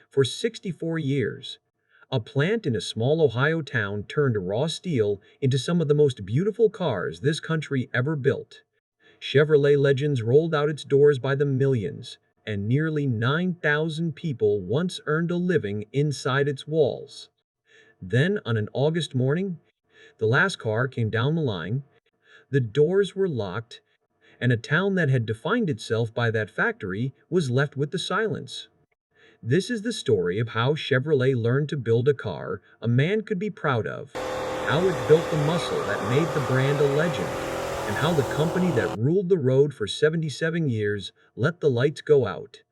For 64 years, a plant in a small Ohio town turned raw steel into some of the most beautiful cars this country ever built. Chevrolet Legends rolled out its doors by the millions, and nearly 9,000 people once earned a living inside its walls. Then, on an August morning, the last car came down the line, the doors were locked, and a town that had defined itself by that factory was left with the silence. This is the story of how Chevrolet learned to build a car a man could be proud of, how it built the muscle that made the brand a legend, and how the company that ruled the road for 77 years let the lights go out.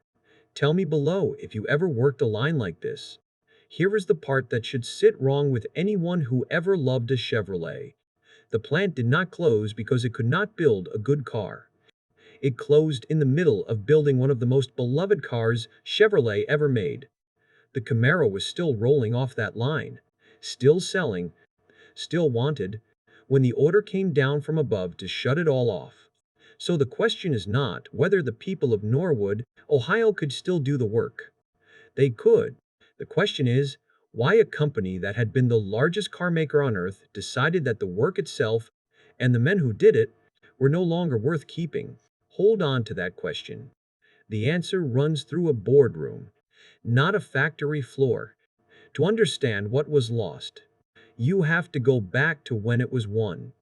Tell me below if you ever worked a line like this. Here is the part that should sit wrong with anyone who ever loved a Chevrolet. The plant did not close because it could not build a good car. It closed in the middle of building one of the most beloved cars Chevrolet ever made. The Camaro was still rolling off that line, still selling, still wanted, when the order came down from above to shut it all off. So the question is not whether the people of Norwood, Ohio could still do the work. They could. The question is, why a company that had been the largest car maker on earth decided that the work itself, and the men who did it, were no longer worth keeping. Hold on to that question. The answer runs through a boardroom, not a factory floor. To understand what was lost, you have to go back to when it was won.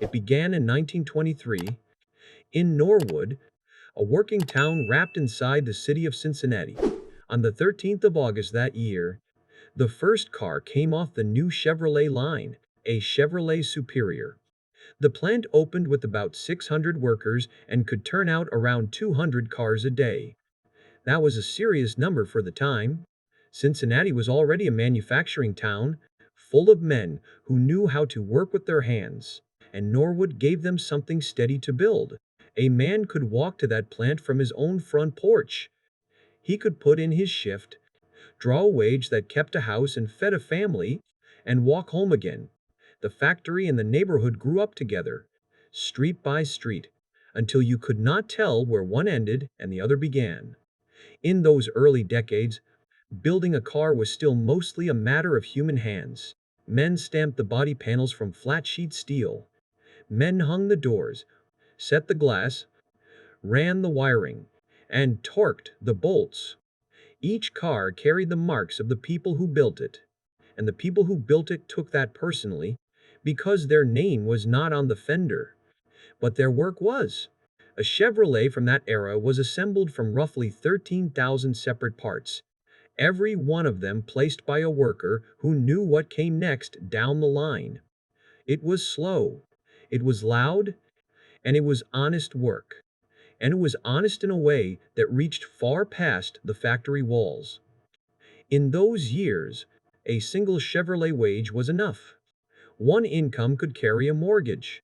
It began in 1923, in Norwood, a working town wrapped inside the city of Cincinnati. On the 13th of August that year, the first car came off the new Chevrolet line, a Chevrolet Superior. The plant opened with about 600 workers and could turn out around 200 cars a day. That was a serious number for the time. Cincinnati was already a manufacturing town, full of men who knew how to work with their hands, and Norwood gave them something steady to build. A man could walk to that plant from his own front porch. He could put in his shift, draw a wage that kept a house and fed a family, and walk home again. The factory and the neighborhood grew up together, street by street, until you could not tell where one ended and the other began. In those early decades, building a car was still mostly a matter of human hands. Men stamped the body panels from flat sheet steel. Men hung the doors, set the glass, ran the wiring, and torqued the bolts. Each car carried the marks of the people who built it, and the people who built it took that personally, because their name was not on the fender, but their work was. A Chevrolet from that era was assembled from roughly 13,000 separate parts, every one of them placed by a worker who knew what came next down the line. It was slow, it was loud, and it was honest work. And it was honest in a way that reached far past the factory walls. In those years, a single Chevrolet wage was enough. One income could carry a mortgage,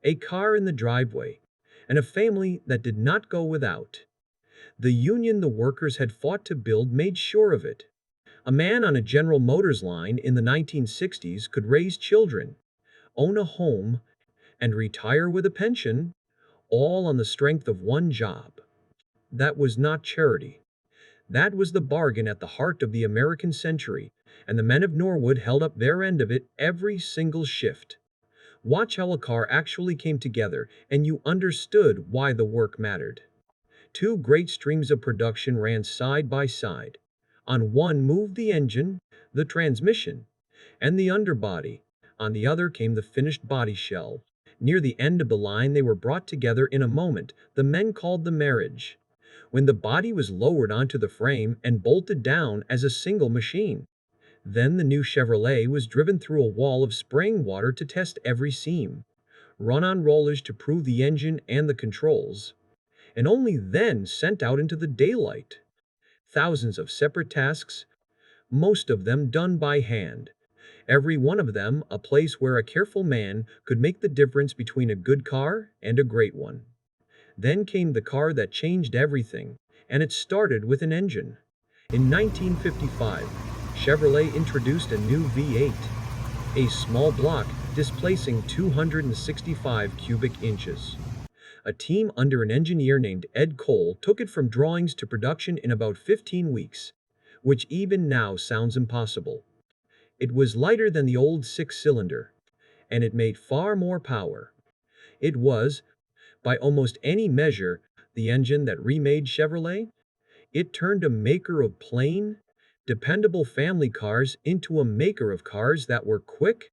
a car in the driveway, and a family that did not go without. The union the workers had fought to build made sure of it. A man on a General Motors line in the 1960s could raise children, own a home, and retire with a pension, all on the strength of one job. That was not charity. That was the bargain at the heart of the American century, and the men of Norwood held up their end of it every single shift. Watch how a car actually came together, and you understood why the work mattered. Two great streams of production ran side by side. On one moved the engine, the transmission, and the underbody. On the other came the finished body shell. Near the end of the line they were brought together in a moment the men called the marriage, when the body was lowered onto the frame and bolted down as a single machine. Then the new Chevrolet was driven through a wall of spraying water to test every seam, run on rollers to prove the engine and the controls, and only then sent out into the daylight. Thousands of separate tasks, most of them done by hand. Every one of them a place where a careful man could make the difference between a good car and a great one. Then came the car that changed everything, and it started with an engine. In 1955, Chevrolet introduced a new V8, a small block displacing 265 cubic inches. A team under an engineer named Ed Cole took it from drawings to production in about 15 weeks. which even now sounds impossible. It was lighter than the old six-cylinder, and it made far more power. It was, by almost any measure, the engine that remade Chevrolet. It turned a maker of plain, dependable family cars into a maker of cars that were quick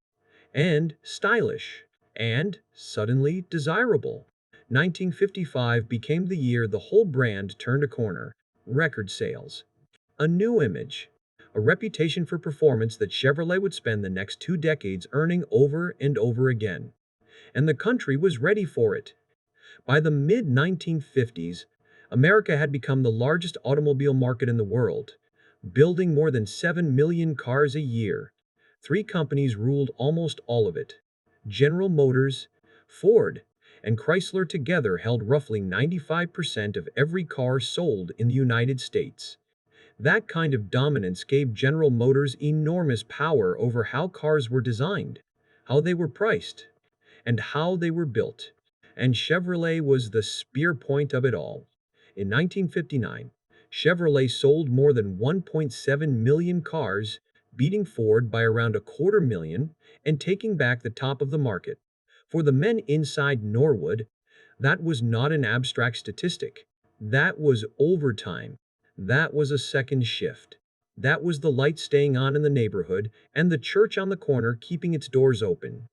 and stylish and suddenly desirable. 1955 became the year the whole brand turned a corner. Record sales, a new image, a reputation for performance that Chevrolet would spend the next 2 decades earning over and over again. And the country was ready for it. By the mid-1950s, America had become the largest automobile market in the world, building more than 7 million cars a year. Three companies ruled almost all of it. General Motors, Ford, and Chrysler together held roughly 95% of every car sold in the United States. That kind of dominance gave General Motors enormous power over how cars were designed, how they were priced, and how they were built. And Chevrolet was the spear point of it all. In 1959, Chevrolet sold more than 1.7 million cars, beating Ford by around a quarter million and taking back the top of the market. For the men inside Norwood, that was not an abstract statistic. That was overtime. That was a second shift. That was the light staying on in the neighborhood and the church on the corner keeping its doors open.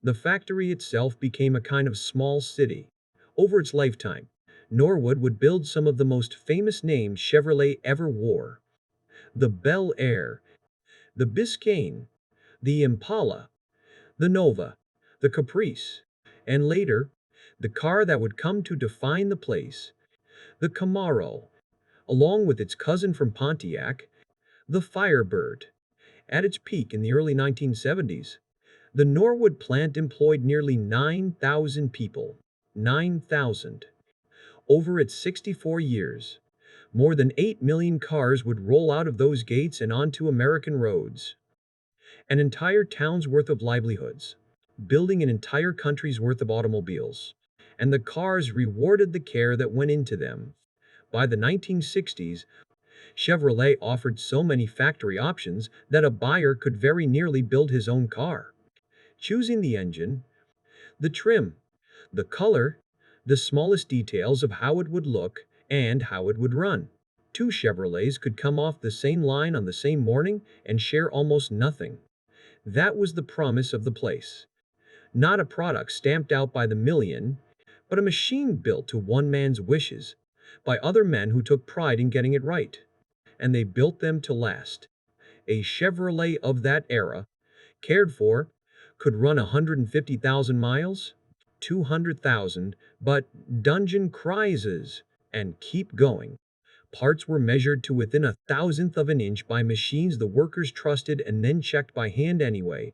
The factory itself became a kind of small city. Over its lifetime, Norwood would build some of the most famous names Chevrolet ever wore. The Bel Air, the Biscayne, the Impala, the Nova, the Caprice, and later, the car that would come to define the place, the Camaro, along with its cousin from Pontiac, the Firebird. At its peak in the early 1970s, the Norwood plant employed nearly 9,000 people. 9,000. Over its 64 years, more than 8 million cars would roll out of those gates and onto American roads. An entire town's worth of livelihoods, building an entire country's worth of automobiles. And the cars rewarded the care that went into them. By the 1960s, Chevrolet offered so many factory options that a buyer could very nearly build his own car. Choosing the engine, the trim, the color, the smallest details of how it would look and how it would run. Two Chevrolets could come off the same line on the same morning and share almost nothing. That was the promise of the place. Not a product stamped out by the million, but a machine built to one man's wishes, by other men who took pride in getting it right. And they built them to last. A Chevrolet of that era, cared for, could run 150,000 miles, 200,000, but dungeon crises, and keep going. Parts were measured to within a thousandth of an inch by machines the workers trusted and then checked by hand anyway.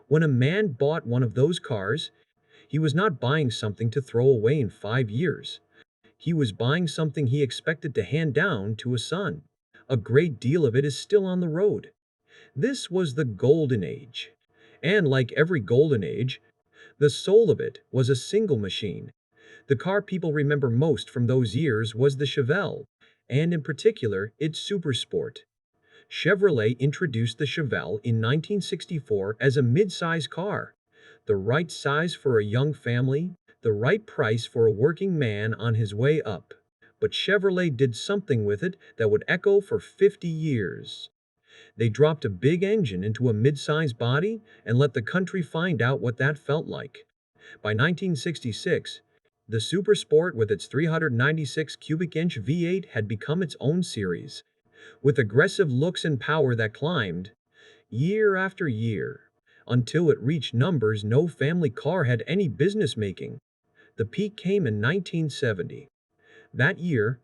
When a man bought one of those cars, he was not buying something to throw away in 5 years. He was buying something he expected to hand down to a son. A great deal of it is still on the road. This was the golden age. And like every golden age, the soul of it was a single machine. The car people remember most from those years was the Chevelle, and in particular, its Supersport. Chevrolet introduced the Chevelle in 1964 as a mid-size car. The right size for a young family, the right price for a working man on his way up. But Chevrolet did something with it that would echo for 50 years. They dropped a big engine into a mid-size body and let the country find out what that felt like. By 1966, the Supersport with its 396 cubic inch V8 had become its own series, with aggressive looks and power that climbed, year after year, until it reached numbers no family car had any business making. The peak came in 1970. That year,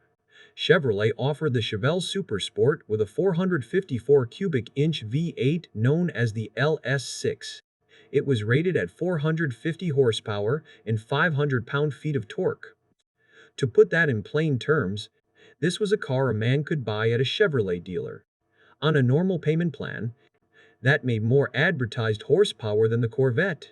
Chevrolet offered the Chevelle Supersport with a 454 cubic inch V8 known as the LS6. It was rated at 450 horsepower and 500 pound-feet of torque. To put that in plain terms, this was a car a man could buy at a Chevrolet dealer. On a normal payment plan, that made more advertised horsepower than the Corvette.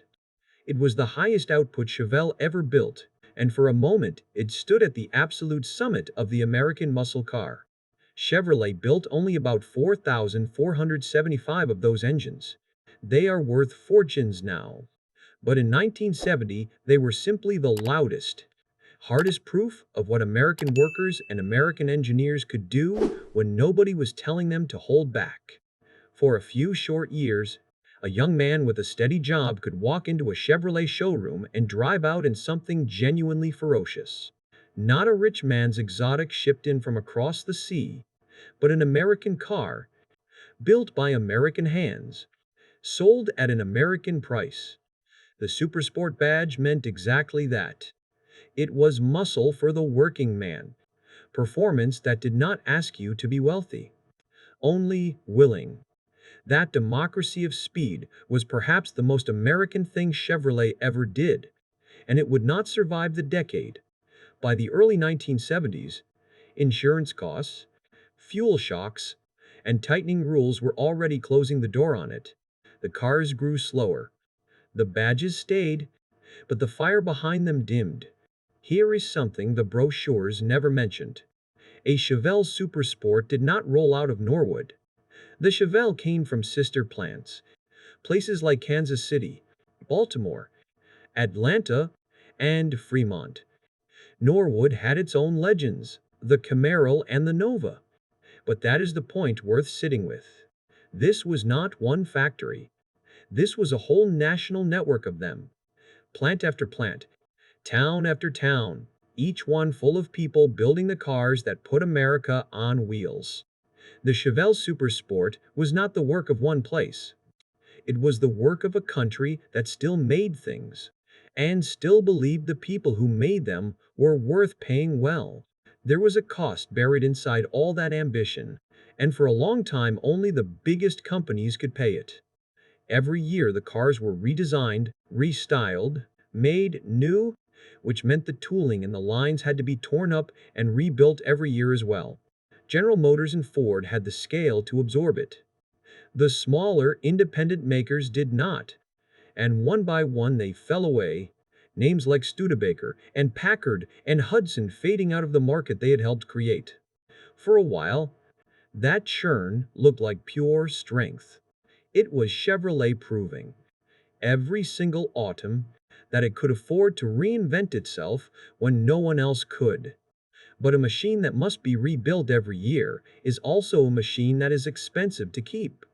It was the highest output Chevelle ever built, and for a moment it stood at the absolute summit of the American muscle car. Chevrolet built only about 4,475 of those engines. They are worth fortunes now. But in 1970, they were simply the loudest, hardest proof of what American workers and American engineers could do when nobody was telling them to hold back. For a few short years, a young man with a steady job could walk into a Chevrolet showroom and drive out in something genuinely ferocious. Not a rich man's exotic shipped in from across the sea, but an American car, built by American hands, sold at an American price. The Supersport badge meant exactly that. It was muscle for the working man, performance that did not ask you to be wealthy, only willing. That democracy of speed was perhaps the most American thing Chevrolet ever did, and it would not survive the decade. By the early 1970s, insurance costs, fuel shocks, and tightening rules were already closing the door on it. The cars grew slower. The badges stayed, but the fire behind them dimmed. Here is something the brochures never mentioned. A Chevelle Supersport did not roll out of Norwood. The Chevelle came from sister plants, places like Kansas City, Baltimore, Atlanta, and Fremont. Norwood had its own legends, the Camaro and the Nova. But that is the point worth sitting with. This was not one factory. This was a whole national network of them. Plant after plant, town after town, each one full of people building the cars that put America on wheels. The Chevelle Supersport was not the work of one place. It was the work of a country that still made things, and still believed the people who made them were worth paying well. There was a cost buried inside all that ambition, and for a long time only the biggest companies could pay it. Every year the cars were redesigned, restyled, made new, which meant the tooling and the lines had to be torn up and rebuilt every year as well. General Motors and Ford had the scale to absorb it. The smaller, independent makers did not, and one by one they fell away, names like Studebaker and Packard and Hudson fading out of the market they had helped create. For a while, that churn looked like pure strength. It was Chevrolet proving, every single autumn, that it could afford to reinvent itself when no one else could. But a machine that must be rebuilt every year is also a machine that is expensive to keep.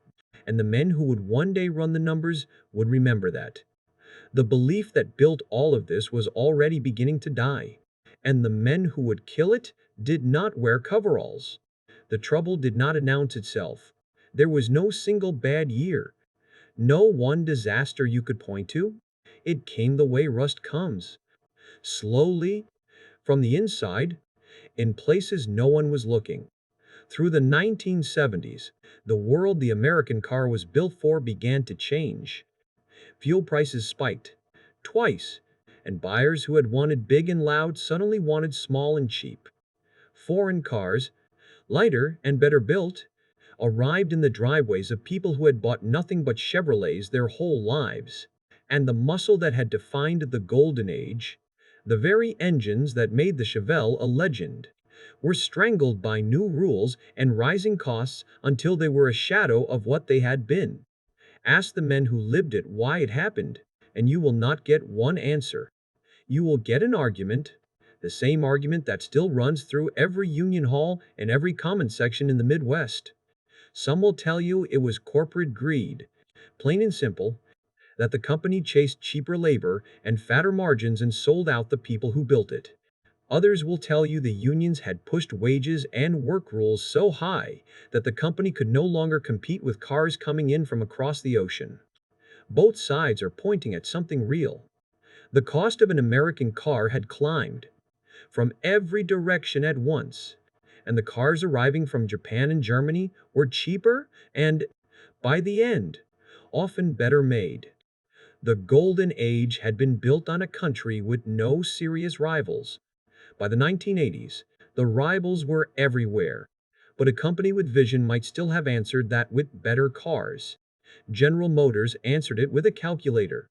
And the men who would one day run the numbers would remember that. The belief that built all of this was already beginning to die. And the men who would kill it did not wear coveralls. The trouble did not announce itself. There was no single bad year. No one disaster you could point to. It came the way rust comes. Slowly, from the inside, in places no one was looking. Through the 1970s, the world the American car was built for began to change. Fuel prices spiked, twice, and buyers who had wanted big and loud suddenly wanted small and cheap. Foreign cars, lighter and better built, arrived in the driveways of people who had bought nothing but Chevrolets their whole lives. And the muscle that had defined the golden age, the very engines that made the Chevelle a legend, were strangled by new rules and rising costs until they were a shadow of what they had been. Ask the men who lived it why it happened, and you will not get one answer. You will get an argument, the same argument that still runs through every union hall and every comment section in the Midwest. Some will tell you it was corporate greed, plain and simple, that the company chased cheaper labor and fatter margins and sold out the people who built it. Others will tell you the unions had pushed wages and work rules so high that the company could no longer compete with cars coming in from across the ocean. Both sides are pointing at something real. The cost of an American car had climbed from every direction at once, and the cars arriving from Japan and Germany were cheaper and, by the end, often better made. The golden age had been built on a country with no serious rivals. By the 1980s, the rivals were everywhere, but a company with vision might still have answered that with better cars. General Motors answered it with a calculator.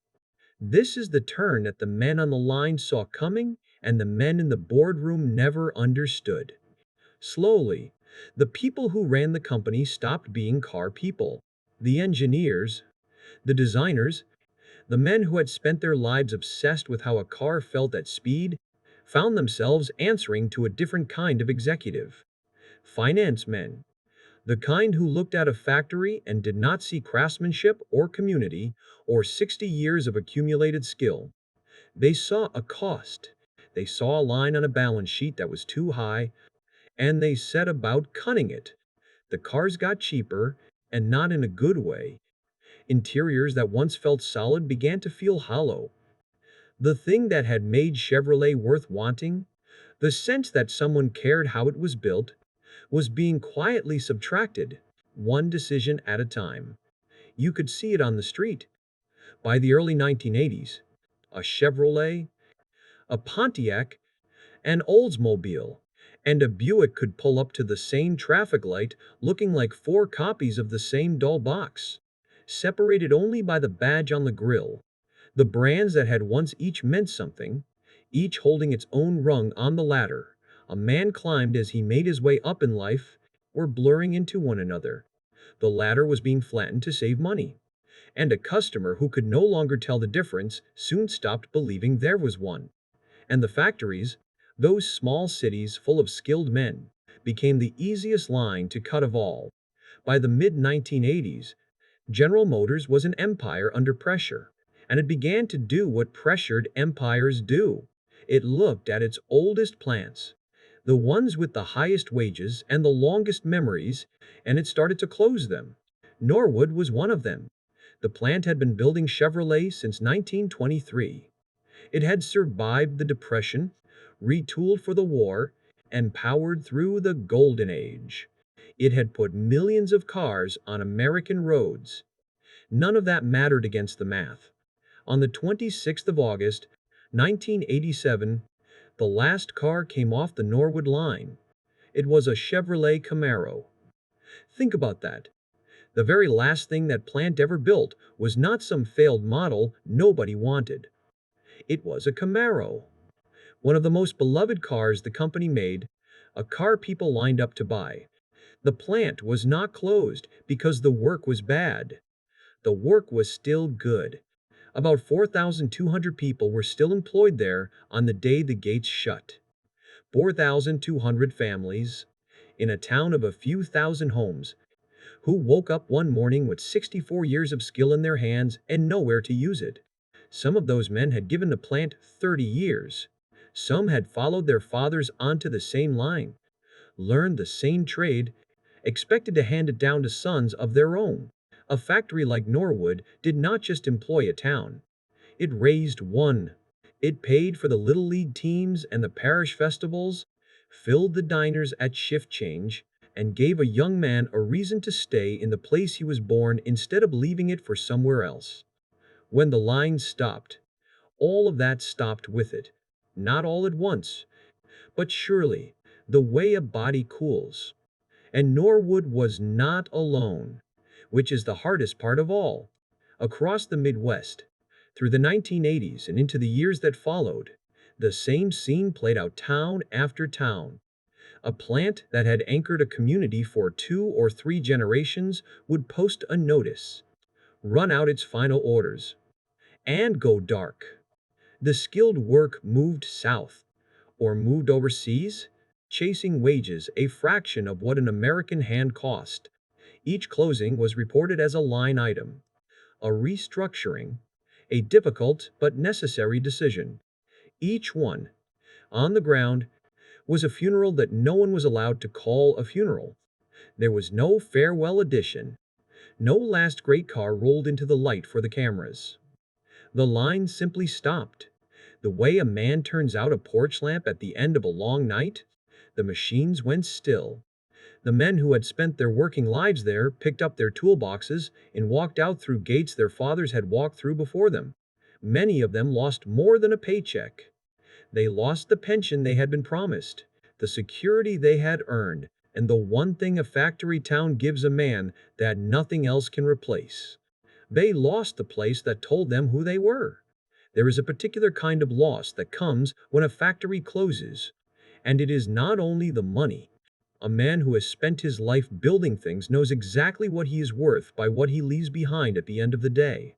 This is the turn that the men on the line saw coming and the men in the boardroom never understood. Slowly, The people who ran the company stopped being car people. The engineers, the designers, the men who had spent their lives obsessed with how a car felt at speed, found themselves answering to a different kind of executive. Finance men, the kind who looked at a factory and did not see craftsmanship or community or 60 years of accumulated skill. They saw a cost. They saw a line on a balance sheet that was too high, and they set about cutting it. The cars got cheaper, and not in a good way. Interiors that once felt solid began to feel hollow. The thing that had made Chevrolet worth wanting, the sense that someone cared how it was built, was being quietly subtracted, one decision at a time. You could see it on the street. By the early 1980s, a Chevrolet, a Pontiac, an Oldsmobile, and a Buick could pull up to the same traffic light looking like four copies of the same dull box, separated only by the badge on the grille. The brands that had once each meant something, each holding its own rung on the ladder a man climbed as he made his way up in life, were blurring into one another. The ladder was being flattened to save money, and a customer who could no longer tell the difference soon stopped believing there was one. And the factories, those small cities full of skilled men, became the easiest line to cut of all. By the mid-1980s, General Motors was an empire under pressure, and it began to do what pressured empires do. It looked at its oldest plants, the ones with the highest wages and the longest memories, and it started to close them. Norwood was one of them. The plant had been building Chevrolet since 1923. It had survived the Depression, retooled for the war, and powered through the Golden Age. It had put millions of cars on American roads. None of that mattered against the math. On the 26th of August, 1987, the last car came off the Norwood line. It was a Chevrolet Camaro. Think about that. The very last thing that plant ever built was not some failed model nobody wanted. It was a Camaro, one of the most beloved cars the company made, a car people lined up to buy. The plant was not closed because the work was bad. The work was still good. About 4,200 people were still employed there on the day the gates shut. 4,200 families, in a town of a few thousand homes, who woke up one morning with 64 years of skill in their hands and nowhere to use it. Some of those men had given the plant 30 years. Some had followed their fathers onto the same line, learned the same trade, expected to hand it down to sons of their own. A factory like Norwood did not just employ a town. It raised one. It paid for the Little League teams and the parish festivals, filled the diners at shift change, and gave a young man a reason to stay in the place he was born instead of leaving it for somewhere else. When the line stopped, all of that stopped with it. Not all at once, but surely, the way a body cools. And Norwood was not alone, which is the hardest part of all. Across the Midwest, through the 1980s and into the years that followed, the same scene played out town after town. A plant that had anchored a community for 2 or 3 generations would post a notice, run out its final orders, and go dark. The skilled work moved south, or moved overseas, chasing wages a fraction of what an American hand cost. Each closing was reported as a line item, a restructuring, a difficult but necessary decision. Each one, on the ground, was a funeral that no one was allowed to call a funeral. There was no farewell edition. No last great car rolled into the light for the cameras. The line simply stopped. The way a man turns out a porch lamp at the end of a long night, the machines went still. The men who had spent their working lives there picked up their toolboxes and walked out through gates their fathers had walked through before them. Many of them lost more than a paycheck. They lost the pension they had been promised, the security they had earned, and the one thing a factory town gives a man that nothing else can replace. They lost the place that told them who they were. There is a particular kind of loss that comes when a factory closes, and it is not only the money. A man who has spent his life building things knows exactly what he is worth by what he leaves behind at the end of the day.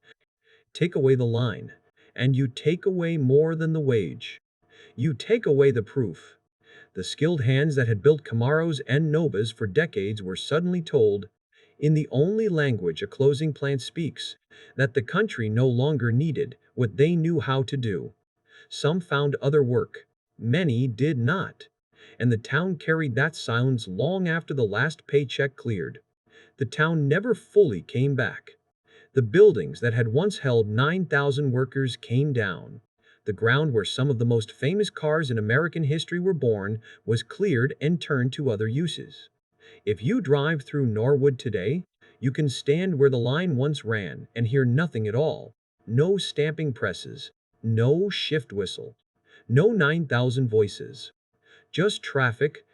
Take away the line, and you take away more than the wage. You take away the proof. The skilled hands that had built Camaros and Novas for decades were suddenly told, in the only language a closing plant speaks, that the country no longer needed what they knew how to do. Some found other work. Many did not. And the town carried that silence long after the last paycheck cleared. The town never fully came back. The buildings that had once held 9,000 workers came down. The ground where some of the most famous cars in American history were born was cleared and turned to other uses. If you drive through Norwood today, you can stand where the line once ran and hear nothing at all. No stamping presses, no shift whistle, no 9,000 voices. Just traffic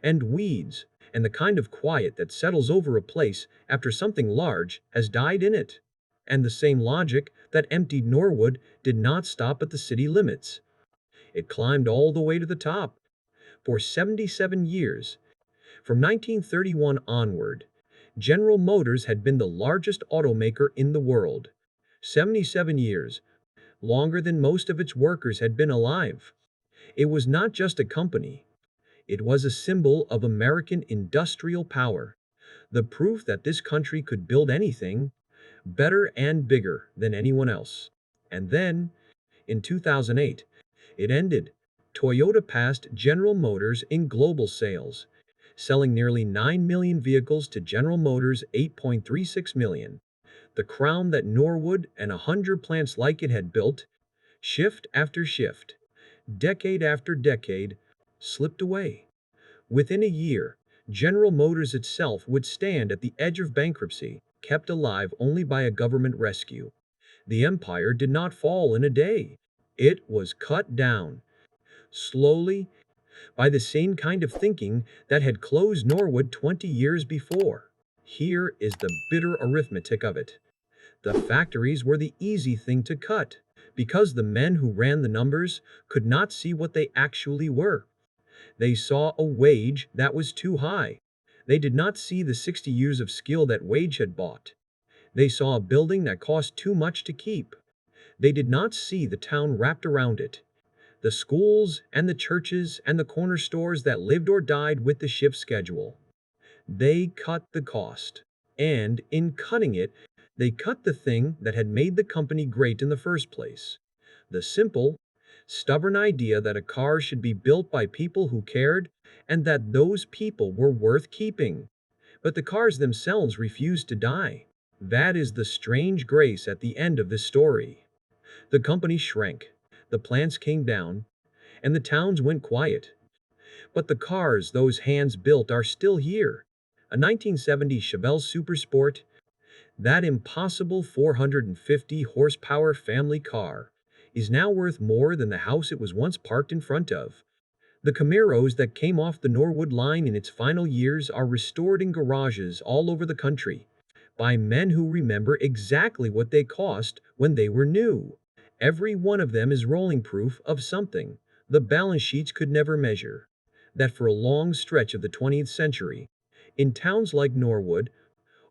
and weeds and the kind of quiet that settles over a place after something large has died in it. And the same logic that emptied Norwood did not stop at the city limits. It climbed all the way to the top. For 77 years, from 1931 onward, General Motors had been the largest automaker in the world. 77 years, longer than most of its workers had been alive. It was not just a company. It was a symbol of American industrial power, the proof that this country could build anything better and bigger than anyone else. And then, in 2008, it ended. Toyota passed General Motors in global sales, selling nearly 9 million vehicles to General Motors' 8.36 million. The crown that Norwood and 100 plants like it had built, shift after shift, decade after decade, slipped away. Within a year, General Motors itself would stand at the edge of bankruptcy, kept alive only by a government rescue. The empire did not fall in a day. It was cut down, slowly, by the same kind of thinking that had closed Norwood 20 years before. Here is the bitter arithmetic of it. The factories were the easy thing to cut, because the men who ran the numbers could not see what they actually were. They saw a wage that was too high. They did not see the 60 years of skill that wage had bought. They saw a building that cost too much to keep. They did not see the town wrapped around it, the schools and the churches and the corner stores that lived or died with the shift schedule. They cut the cost. And in cutting it, they cut the thing that had made the company great in the first place. The simple, stubborn idea that a car should be built by people who cared and that those people were worth keeping. But the cars themselves refused to die. That is the strange grace at the end of this story. The company shrank, the plants came down, and the towns went quiet. But the cars those hands built are still here. A 1970 Chevelle Super Sport, that impossible 450 horsepower family car, is now worth more than the house it was once parked in front of. The Camaros that came off the Norwood line in its final years are restored in garages all over the country, by men who remember exactly what they cost when they were new. Every one of them is rolling proof of something the balance sheets could never measure. That for a long stretch of the 20th century, in towns like Norwood,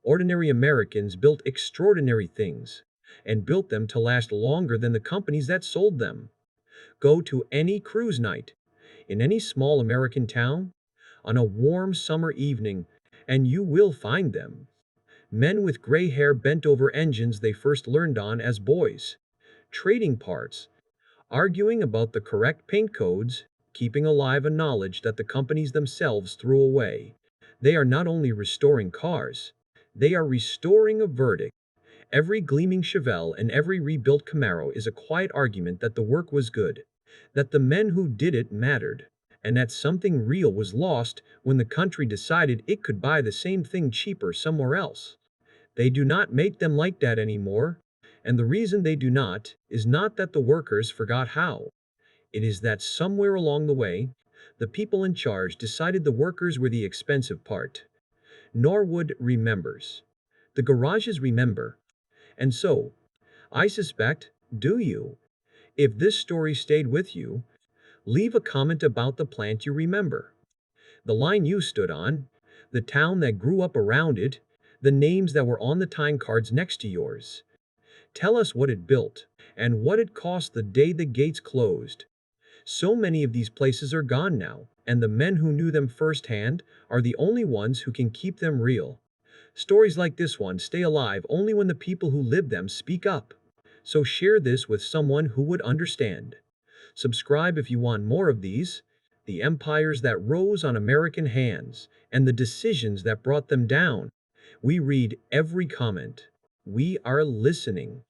ordinary Americans built extraordinary things, and built them to last longer than the companies that sold them. Go to any cruise night, in any small American town, on a warm summer evening, and you will find them. Men with gray hair bent over engines they first learned on as boys, trading parts, arguing about the correct paint codes, keeping alive a knowledge that the companies themselves threw away. They are not only restoring cars, they are restoring a verdict. Every gleaming Chevelle and every rebuilt Camaro is a quiet argument that the work was good, that the men who did it mattered, and that something real was lost when the country decided it could buy the same thing cheaper somewhere else. They do not make them like that anymore, and the reason they do not is not that the workers forgot how. It is that somewhere along the way, the people in charge decided the workers were the expensive part. Norwood remembers. The garages remember. And so, I suspect, do you? If this story stayed with you, leave a comment about the plant you remember. The line you stood on, the town that grew up around it, the names that were on the time cards next to yours. Tell us what it built, and what it cost the day the gates closed. So many of these places are gone now, and the men who knew them firsthand are the only ones who can keep them real. Stories like this one stay alive only when the people who live them speak up. So share this with someone who would understand. Subscribe if you want more of these, the empires that rose on American hands, and the decisions that brought them down. We read every comment. We are listening.